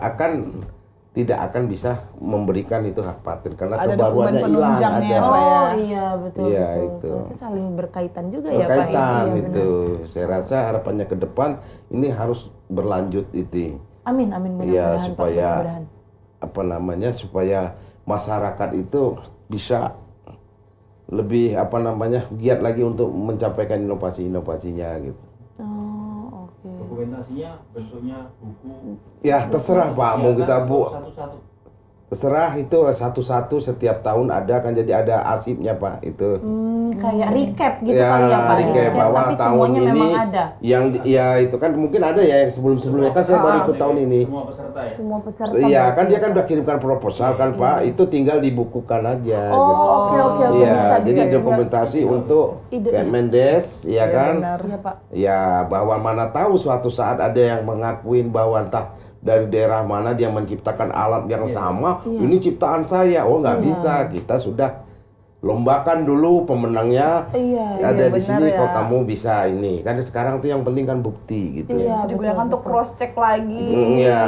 tidak akan bisa memberikan itu hak paten karena Ada kebaruannya dokumen hilang. penunjangnya, Ada Pak, ya. Oh iya betul Iya, betul. itu. Itu saling berkaitan juga ya Pak. Berkaitan Iya, itu. benar. Saya rasa harapannya ke depan ini harus berlanjut itu. Amin mudah-mudahan Ya Pak, supaya mudah-mudahan. apa namanya supaya masyarakat itu bisa lebih apa namanya giat lagi untuk mencapaikan inovasinya gitu. Oh oke. Dokumentasinya bentuknya buku. Ya terserah Pak, mau kita bu Satu-satu. terserah itu satu-satu setiap tahun ada kan, jadi ada arsipnya Pak itu. Kayak recap gitu Ya, kali ya Pak. recap bahwa tapi tahun semuanya ini memang ada. yang ya itu kan mungkin ada ya yang sebelum-sebelumnya kan saya baru ikut tahun ini. Semua peserta ya. Semua peserta. Iya berarti. kan dia kan udah kirimkan proposal kan Pak, itu tinggal dibukukan aja. gitu. Oh oke. Iya, Bisa, jadi bisa. dokumentasi untuk Kemendes, ya kan? Iya Pak. Ya, bahwa mana tahu suatu saat ada yang mengakuin bahwa entah dari daerah mana dia menciptakan alat yang sama, ini ciptaan saya. Oh, nggak bisa. Kita sudah lombakan dulu pemenangnya ada di benar sini ya. kok kamu bisa ini. Kan sekarang tuh yang penting kan bukti gitu ya. Bisa digunakan untuk cross check lagi. Iya.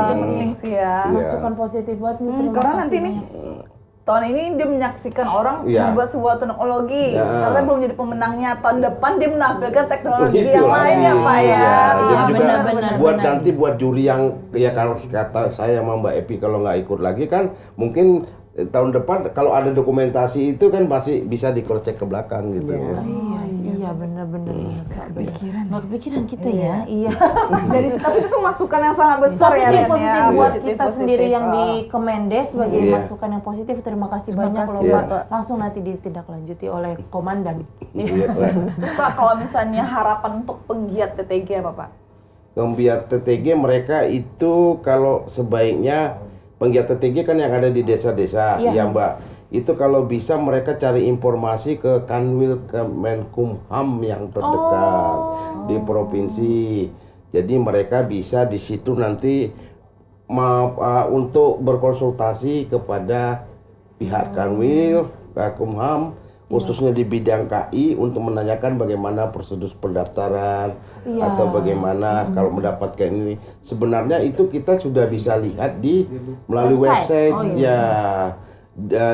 Itu penting sih ya. Iya. Masukan positif banget nih, terima Karena kasih nanti nih banyak. tahun ini dia menyaksikan orang Iya. membuat sebuah teknologi. Ya. Karena belum jadi pemenangnya. Tahun depan dia menampilkan teknologi Begitu, yang lain ya Pak ya. Iya. Jadi juga benar, buat benar. nanti buat juri yang ya kalau kata saya sama Mbak Epi kalau nggak ikut lagi kan mungkin tahun depan kalau ada dokumentasi itu kan masih bisa di-cross-check ke belakang gitu. Iya benar-benar nggak kepikiran kita ya. Iya. Jadi tapi itu tuh masukan yang sangat besar ya. Positif Ren, positif ya. buat Positif, kita positif. sendiri yang Ah. di Kemendes sebagai Iya. masukan yang positif. Terima kasih banyak loh kasih. Pak. Iya. Langsung nanti ditindaklanjuti oleh komandan. Iya. Terus Pak, kalau misalnya harapan untuk penggiat TTG apa Pak? Penggiat TTG mereka itu kalau sebaiknya penggiat TTG kan yang ada di desa-desa Iya. ya Mbak. Itu kalau bisa mereka cari informasi ke Kanwil Kemenkumham yang terdekat di provinsi. Jadi mereka bisa di situ nanti untuk berkonsultasi kepada pihak Kanwil Kemenkumham khususnya di bidang KI untuk menanyakan bagaimana prosedur pendaftaran atau bagaimana kalau mendapatkan ini. Sebenarnya itu kita sudah bisa lihat di melalui Website. website Oh, ya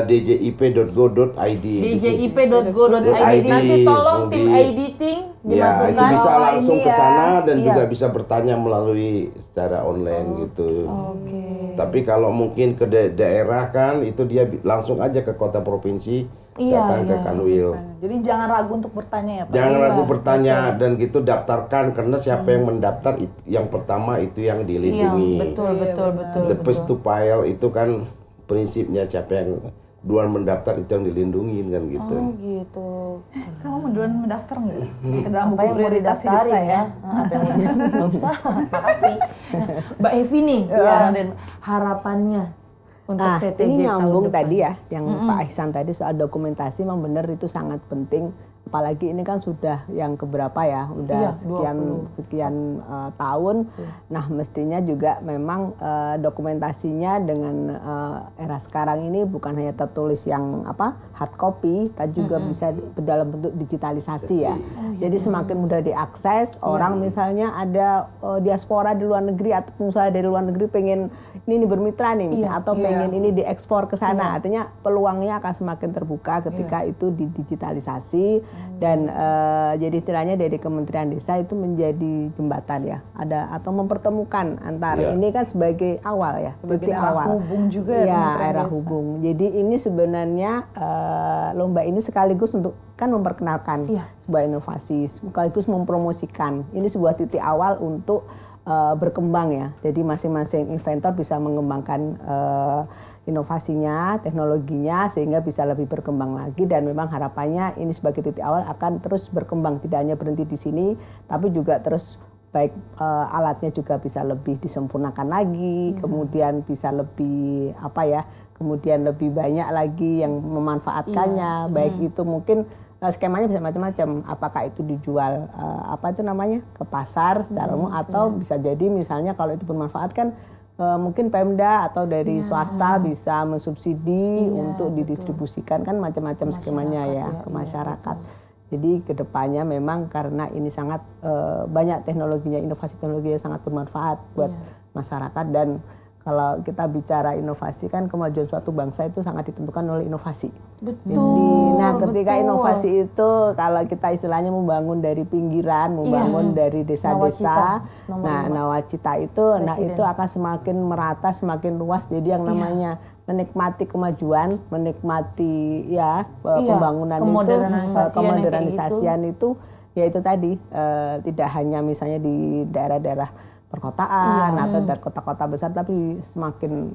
djip.go.id. djip.go.id. Nanti tolong tim editing Ya, itu dimasukkan. bisa langsung ini ke ya. sana dan Iya. juga bisa bertanya melalui secara online gitu. Oke. Tapi kalau mungkin ke daerah kan itu dia langsung aja ke kota provinsi Iya, datang ke iya. Kanwil. Jadi jangan ragu untuk bertanya ya Pak. Jangan Iya, ragu bertanya dan gitu daftarkan karena siapa yang mendaftar yang pertama itu yang Iya, dilindungi. betul. The first to file itu kan prinsipnya siapa yang duluan mendaftar itu yang dilindungi kan gitu. Oh gitu. Kamu duluan mendaftar nggak? Ke dalam Apa buku yang mau prioritas hidup didaftarin saya. ya? Apa yang mau didaftarin? Nggak usah. Makasih. Mbak Evi nih, sekarang dan harapannya untuk Nah, TTG ini tahun nyambung depan. tadi ya, yang Pak Ihsan tadi soal dokumentasi memang benar itu sangat penting. Apalagi ini kan sudah yang keberapa ya, udah Iya, sekian tahun. Nah, mestinya juga memang dokumentasinya dengan era sekarang ini bukan hanya tertulis yang hard copy, tapi juga bisa dalam bentuk digitalisasi ya. Jadi semakin mudah diakses. Orang misalnya ada diaspora di luar negeri atau pengusaha dari luar negeri pengen ini bermitra nih misalnya, atau pengen ini diekspor ke sana. Artinya peluangnya akan semakin terbuka ketika itu didigitalisasi. Dan jadi istilahnya dari Kementerian Desa itu menjadi jembatan ya, ada atau mempertemukan antara ini kan sebagai awal ya, Sebagai titik arah awal. hubung juga ya, Ya, Kementerian era Desa. hubung. Jadi ini sebenarnya lomba ini sekaligus untuk kan memperkenalkan sebuah inovasi, sekaligus mempromosikan. Ini sebuah titik awal untuk berkembang ya. Jadi masing-masing inventor bisa mengembangkan inovasinya, teknologinya sehingga bisa lebih berkembang lagi dan memang harapannya ini sebagai titik awal akan terus berkembang, tidak hanya berhenti di sini tapi juga terus baik alatnya juga bisa lebih disempurnakan lagi, kemudian bisa lebih kemudian lebih banyak lagi yang memanfaatkannya, baik itu mungkin skemanya bisa macam-macam, apakah itu dijual ke pasar secara umum atau bisa jadi misalnya kalau itu bermanfaat kan mungkin Pemda atau dari swasta bisa mensubsidi untuk didistribusikan kan macam-macam skemanya ya ke masyarakat. Jadi kedepannya memang karena ini sangat banyak teknologinya, inovasi teknologi yang sangat bermanfaat buat masyarakat dan kalau kita bicara inovasi kan kemajuan suatu bangsa itu sangat ditentukan oleh inovasi. Betul. Ketika betul. inovasi itu kalau kita istilahnya membangun dari pinggiran, membangun dari desa-desa, nawacita itu, itu akan semakin merata, semakin luas. Jadi yang namanya menikmati kemajuan, menikmati pembangunan kemodernisasian itu, ya itu tadi tidak hanya misalnya di daerah-daerah perkotaan atau dari kota-kota besar tapi semakin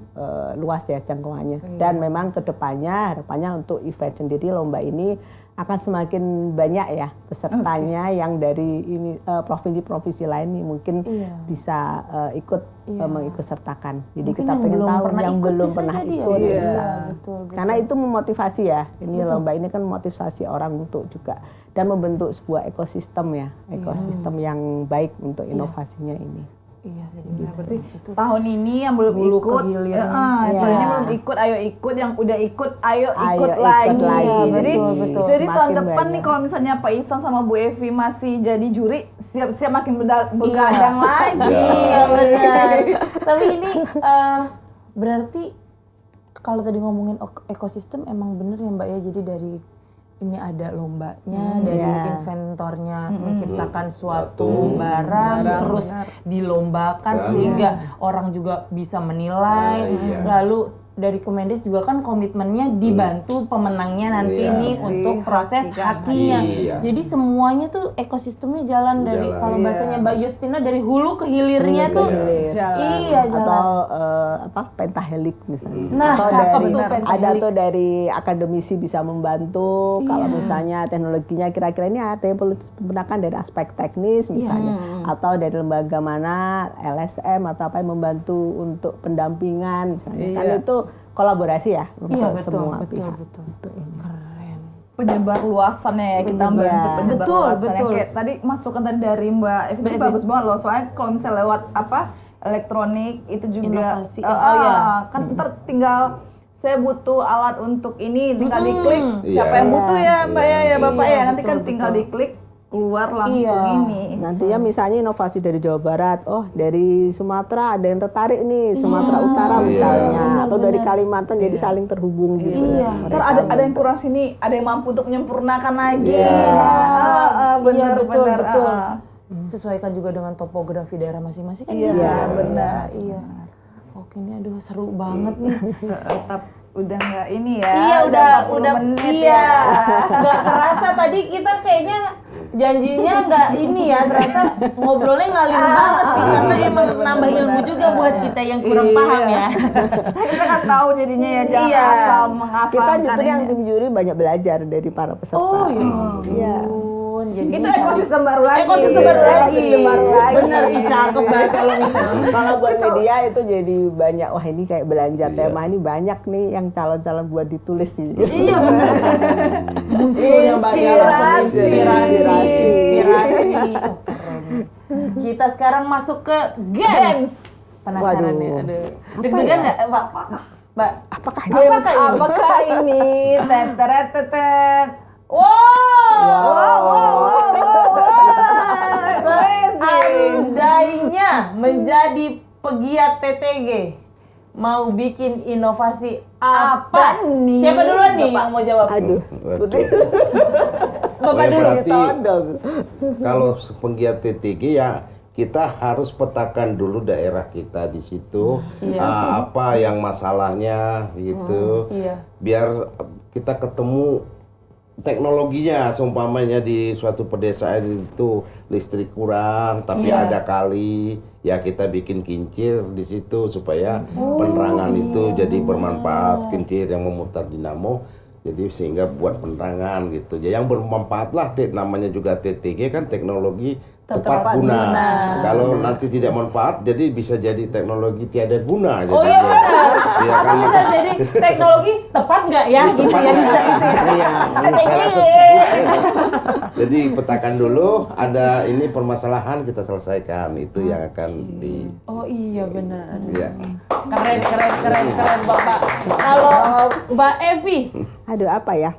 luas ya jangkauannya dan memang kedepannya harapannya untuk event sendiri lomba ini akan semakin banyak ya pesertanya yang dari ini provinsi-provinsi lain nih mungkin bisa ikut mengikut sertakan. Jadi Mungkin kita pengen tahu yang belum bisa pernah jadi ya, ikut Mbak. bisa. Betul. Karena itu memotivasi ya. Ini lomba ini kan memotivasi orang untuk juga dan membentuk sebuah ekosistem ya, ekosistem yang baik untuk inovasinya ini. Iya sih. Nah, berarti tahun ini yang belum Hulu ke ikut, hilir. tahun ini belum ikut, ayo ikut. Yang udah ikut, ayo ikut lagi. Jadi, betul. jadi tahun Semakin depan nih banyak. kalau misalnya Pak Ihsan sama Bu Evi masih jadi juri, siap-siap makin begadang lagi. Iya benar. Tapi ini berarti kalau tadi ngomongin ekosistem emang bener ya Mbak ya. Jadi dari ini ada lombanya, dari inventornya menciptakan suatu barang, terus dilombakan sehingga orang juga bisa menilai. Lalu dari Kemendes juga kan komitmennya dibantu pemenangnya nanti ini untuk proses hakinya. Jadi semuanya tuh ekosistemnya jalan dari kalau bahasanya Mbak Justina dari hulu ke hilirnya tuh iya jalan. Atau pentahelik misalnya. Nah, atau cakep dari tuh pentahelik. ada tuh dari akademisi bisa membantu kalau misalnya teknologinya kira-kira ini ada yang perlu digunakan dari aspek teknis misalnya atau dari lembaga mana LSM atau apa yang membantu untuk pendampingan misalnya. Kan itu kolaborasi ya untuk semua pihak. Betul. Keren. Penyebar luasannya ya kita bantu penyebar luasannya. Kayak tadi masukan tadi dari Mbak Evi itu bagus banget loh. Soalnya kalau misalnya lewat elektronik itu juga Inovasi. kan ntar tinggal saya butuh alat untuk ini tinggal diklik. Siapa yang butuh ya Mbak ya Bapak ya nanti kan tinggal diklik keluar langsung ini. Nantinya misalnya inovasi dari Jawa Barat, oh dari Sumatera ada yang tertarik nih, Sumatera Utara misalnya, atau dari Kalimantan jadi saling terhubung gitu. Ntar ada yang kurang sini, ada yang mampu untuk menyempurnakan lagi. Benar. Benar. Sesuaikan juga dengan topografi daerah masing-masing kan. Iya, benar. Iya. Oke, ini aduh seru banget nih. Tetap udah nggak ini ya. Iya, udah 40 menit iya. ya. Nggak kerasa tadi kita kayaknya janjinya nggak ini ya, ternyata ngobrolnya ngalir banget nih karena emang nambah ilmu juga buat kita yang kurang paham ya. Kita kan tahu jadinya ya jangan asal mengasalkan. Kita justru yang tim juri banyak belajar dari para peserta. Oh iya. Jadi Itu ekosistem baru lagi. ekosistem baru lagi. Ekosistem baru lagi. Bener, cakep banget kalau misalnya. Kalau buat media itu jadi banyak, wah ini kayak belanja tema ini banyak nih yang calon-calon buat ditulis sih. Iya benar. Muncul ya Mbak ya, inspirasi. Oh, keren. Kita sekarang masuk ke games. Penasaran nih, aduh. Deg-degan nggak, Mbak? Apakah Games apakah ini? Tetetetet. Seandainya menjadi pegiat TTG, mau bikin inovasi apa nih? Siapa duluan nih yang mau jawab? Aduh. Bapak dulu. Berarti Todong. kalau penggiat TTG ya kita harus petakan dulu daerah kita di situ, apa yang masalahnya gitu, biar kita ketemu teknologinya. Seumpamanya di suatu pedesaan itu listrik kurang tapi ada kali, ya kita bikin kincir di situ supaya penerangan itu jadi bermanfaat, kincir yang memutar dinamo. Jadi sehingga buat penerangan gitu. Ya yang bermanfaat lah, namanya juga TTG kan teknologi tepat guna. Kalau nanti tidak manfaat, jadi bisa jadi teknologi tiada guna. Oh iya benar. Iya kan? Bisa jadi teknologi tepat nggak ya? Gitu Tepat ya. nggak? Iya. Jadi petakan dulu, ada ini permasalahan kita selesaikan, itu yang akan di. Oh iya benar. Ya. Keren Bapak. Kalau Mbak Evi, Aduh apa ya?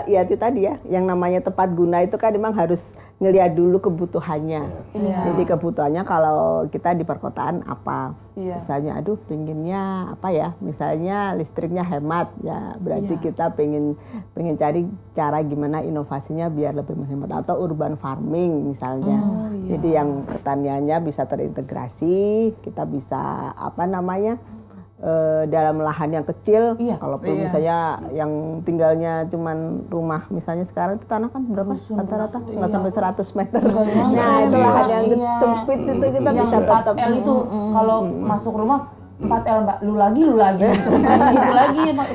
Ya itu tadi ya, yang namanya tepat guna itu kan memang harus ngelihat dulu kebutuhannya. Jadi kebutuhannya kalau kita di perkotaan apa? Misalnya, aduh pinginnya apa ya? Misalnya listriknya hemat, ya berarti kita pengen cari cara gimana inovasinya biar lebih menghemat, atau urban farming misalnya. Jadi yang pertaniannya bisa terintegrasi, kita bisa apa namanya? Dalam lahan yang kecil, kalaupun misalnya yang tinggalnya cuman rumah, misalnya sekarang itu tanah kan berapa rata-rata nggak sampai 100 meter. Nah itu lahan yang sempit itu kita bisa tetap. L itu kalau masuk rumah 4L Mbak, lu lagi gitu lagi.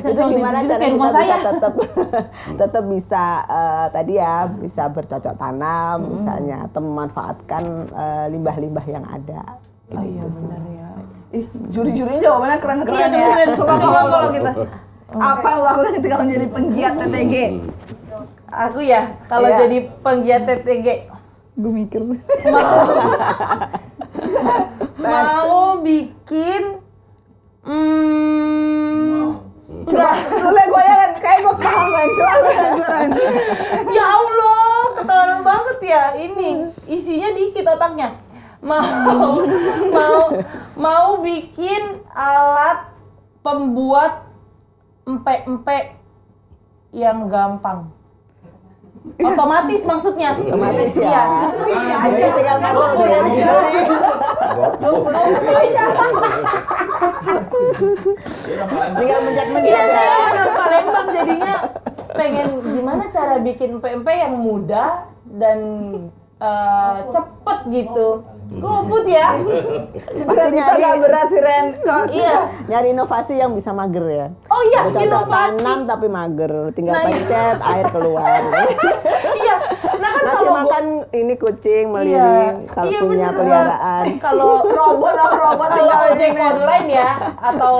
Itu gimana cara kita bisa tetap bisa tadi ya bisa bercocok tanam misalnya, atau memanfaatkan limbah-limbah yang ada. Oh iya benar ya. Juri-jurinya jawabannya keren-keren ya. Coba kalau kita. Apa yang lo lakukan ketika menjadi penggiat TTG? Aku ya, kalau jadi penggiat TTG, Gue mikir. Mau bikin Coba lu lihat gue ya kan, kayak gue paham kan, coba lu Ren. ya Allah, ketahuan banget ya ini. Isinya dikit otaknya. Mau bikin alat pembuat empek-empek yang gampang. Otomatis maksudnya. Otomatis ya. Iya. Jadi tinggal masuk ya. Tinggal mencet-mencet Iya, ya. saya orang Palembang jadinya pengen gimana cara bikin empek-empek yang mudah dan cepet gitu. GoFood ya. Berarti kita gak berat sih Ren. Iya. Nyari inovasi yang bisa mager ya. Oh iya, Cocok inovasi. tanam tapi mager, tinggal Nah, iya. pencet air keluar. Iya. Nah kan Nasi kalau makan ini kucing Iya. meliring kalau Iya, punya bener, peliharaan. Kalau Robot kalau tinggal ojek ini. online ya atau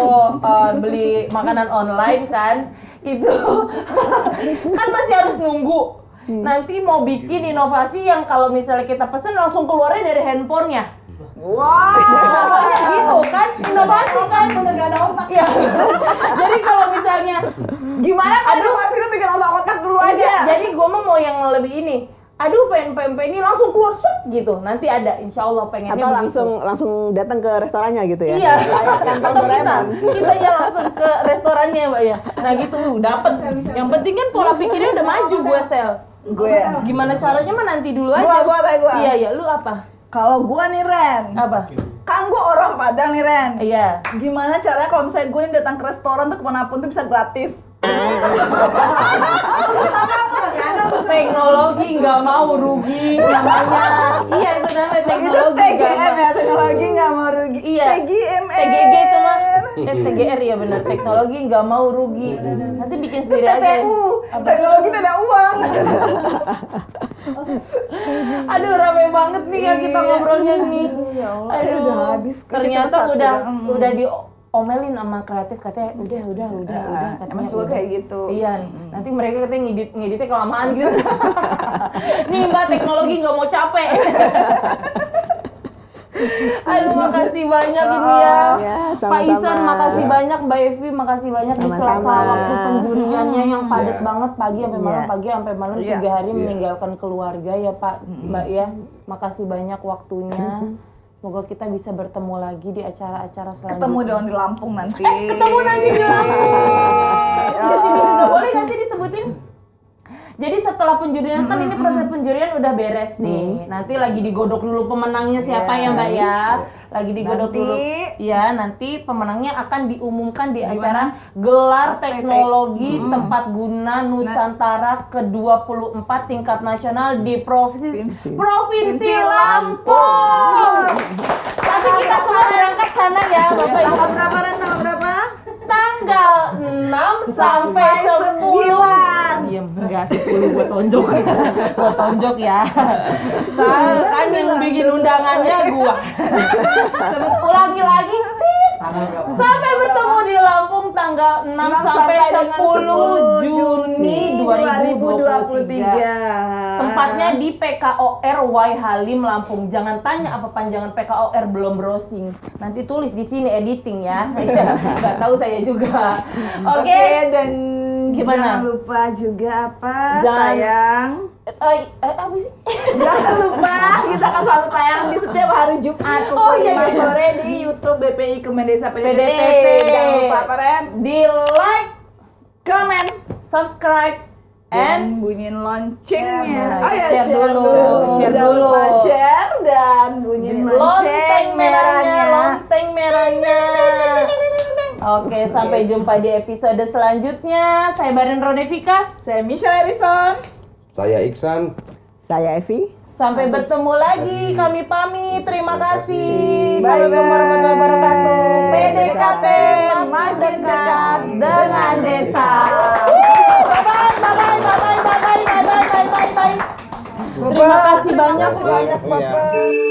beli makanan online kan itu kan masih harus nunggu. Nanti mau bikin inovasi yang kalau misalnya kita pesen langsung keluarnya dari handphonenya. Wah. Pokoknya gitu kan, inovasi kan. Udah gak ada otak. Iya. Jadi kalau misalnya Gimana kalau masih lu bikin otak-otak dulu aja. jadi gue mau yang lebih ini. Aduh, pengen PMP ini langsung keluar set gitu. Nanti ada, insya Allah pengennya Atau begitu. langsung datang ke restorannya gitu ya. Iya, Kayak atau kita ya langsung ke restorannya Mbak ya. Nah gitu, dapat. Yang penting kan pola pikirnya udah maju gue Sel. Gue Gimana caranya mah nanti dulu aja. Gua. Iya ya, lu apa? Kalau gua nih Ren, Apa? kan gua orang Padang nih Ren. Iya. Gimana caranya kalau misalnya gue nih datang ke restoran tuh kemanapun tuh bisa gratis? Teknologi nggak mau rugi namanya. Iya itu namanya teknologi Itu nggak TGM mau. ya, teknologi nggak mau rugi. Iya. TGMR. TGG itu mah. TGR ya benar. Teknologi nggak mau rugi. Nanti bikin sendiri aja. TTU, teknologi tidak uang. Aduh rame banget nih kan kita ngobrolnya nih. Aduh, udah habis. Ternyata Satu. udah diomelin sama kreatif katanya udah katanya. Emang suka udah. kayak gitu. Iya, nanti mereka katanya ngeditnya kelamaan gitu. Nih Mbak, teknologi nggak mau capek. Aduh, makasih banyak ini ya. Ya, Pak sama-sama. Isan, makasih banyak. Mbak Evi, makasih banyak di Sama-sama. sela-sela waktu penjuriannya yang padat banget pagi sampai malam, Iya. pagi sampai malam Iya. 3 hari meninggalkan keluarga ya Pak, Mbak ya. Makasih banyak waktunya. Semoga kita bisa bertemu lagi di acara-acara selanjutnya. Ketemu dong di Lampung nanti. Ketemu nanti di Lampung. Di sini juga boleh nggak sih disebutin? Jadi setelah penjurian kan ini proses penjurian udah beres nih. Nanti lagi digodok dulu pemenangnya siapa ya Mbak ya. Lagi digodok Nanti. dulu. Ya, nanti pemenangnya akan diumumkan di acara Gelar Teknologi Tempat Guna Nusantara ke-24 tingkat nasional di Provinsi Lampung. Tapi kita semua berangkat sana ya, Bapak Ibu. Tanggal berapa Ren? Tanggal berapa? Tanggal 6 sampai 10. Iya, enggak 10 gua tonjok. Gua tonjok ya. Kan yang bikin undangannya gua. Ulangi lagi. Sampai bertemu di Lampung tanggal 6 sampai 10 Juni 2023. Tempatnya di PKOR Y Halim Lampung. Jangan tanya apa panjangan PKOR, belum browsing. Nanti tulis di sini editing ya. Nggak tahu saya juga. Oke. Dan Gimana? jangan lupa juga apa? Jangan- Tayang. Apa sih? Jangan lupa kita akan selalu tayang di setiap hari Jumat Oh, pukul iya, 5 iya. sore di YouTube BPI Kemendesa PDTT. PDTT. Jangan lupa apa Ren? Di like, Komen subscribe, dan and bunyiin loncengnya. Share, Oh ya, share dulu, share Jangan dulu. lupa share dan bunyiin lonceng merahnya. Oke, sampai jumpa di episode selanjutnya. Saya Barin Rodevika. Saya Michelle Harrison. Saya Iksan. Saya Evi. Sampai bertemu lagi. Kami pamit. Terima kasih. Bye-bye. Assalamualaikum warahmatullahi wabarakatuh. PDKT makin dekat dengan desa. Bye. Terima kasih banyak. Terima kasih banyak, Bapak.